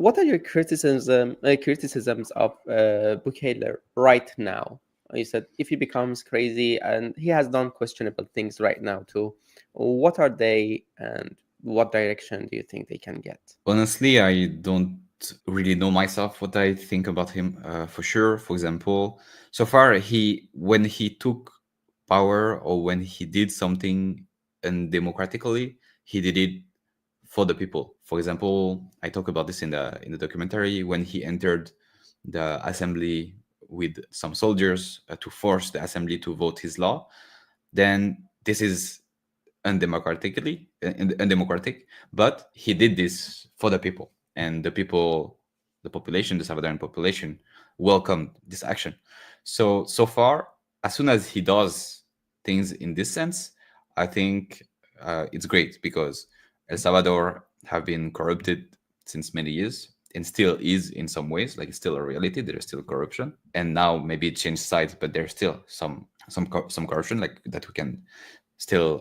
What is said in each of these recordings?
what are your criticisms of Bukele right now? You said if he becomes crazy, and he has done questionable things right now too. What are they, and what direction do you think they can get? Honestly, I don't really know myself what I think about him for sure. For example, so far when he took power or when he did something undemocratically, he did it for the people. For example, I talk about this in the documentary when he entered the assembly with some soldiers to force the assembly to vote his law. Then this is undemocratic, but he did this for the people, and the people, the population, the Salvadoran population, welcomed this action. So far, as soon as he does things in this sense, I think it's great because El Salvador have been corrupted since many years and still is in some ways. Like, it's still a reality. There is still corruption, and now maybe it changed sides, but there's still some corruption, like that we can still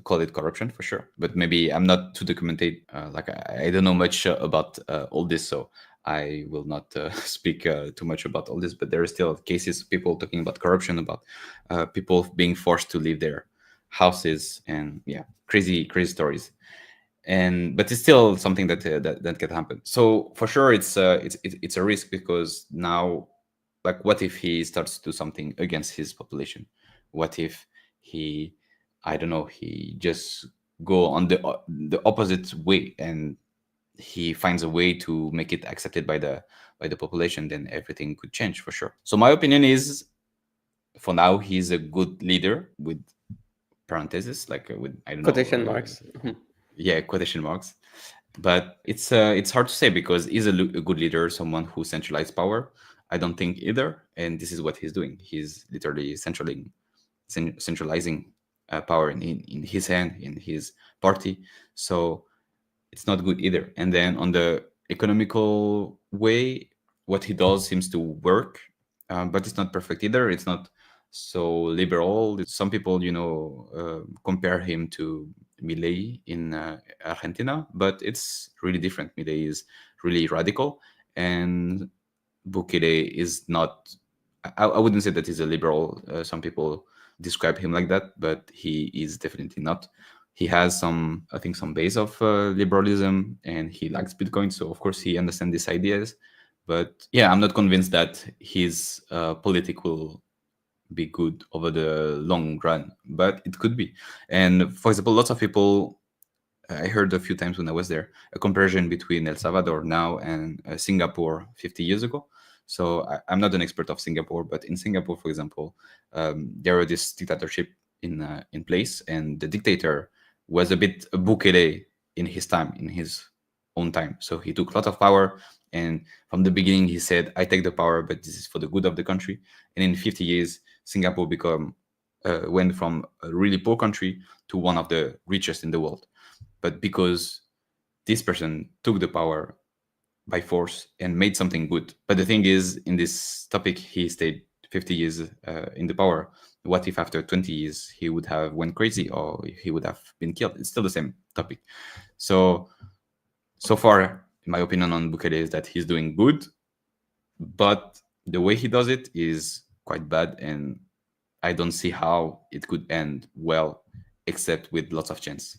call it corruption for sure. But maybe I'm not too documented. Like, I don't know much about all this, so I will not speak too much about all this. But there are still cases, people talking about corruption, about people being forced to leave their houses, and yeah, crazy stories. And but it's still something that can happen. So for sure, it's a risk, because now, like, what if he starts to do something against his population? What if he, I don't know, he just go on the opposite way, and he finds a way to make it accepted by the population? Then everything could change for sure. So my opinion is, for now, he's a good leader, with parentheses, like with, I don't know, Quotation marks. yeah, quotation marks. But it's hard to say, because he's a good leader, someone who centralized power. I don't think either, and this is what he's doing. He's literally centralizing power in his hand, in his party. So it's not good either. And then on the economical way, what he does seems to work, but it's not perfect either. It's not so liberal. Some people, compare him to Milei in Argentina, but it's really different. Milei is really radical, and Bukele is not. I wouldn't say that he's a liberal. Some people describe him like that, but he is definitely not. He has I think, some base of liberalism, and he likes Bitcoin, so of course he understands these ideas. But yeah, I'm not convinced that his politic will be good over the long run, but it could be. And for example, lots of people, I heard a few times when I was there, a comparison between El Salvador now and Singapore 50 years ago. So I'm not an expert of Singapore, but in Singapore, for example, there was this dictatorship in place, and the dictator was a bit a Bukele in his time, in his own time. So he took a lot of power, and from the beginning he said, "I take the power, but this is for the good of the country." And in 50 years, Singapore went from a really poor country to one of the richest in the world. But because this person took the power by force and made something good. But the thing is, in this topic, he stayed 50 years in the power. What if after 20 years he would have went crazy, or he would have been killed? It's still the same topic. So far, in my opinion on Bukele is that he's doing good, but the way he does it is quite bad, and I don't see how it could end well, except with lots of chance.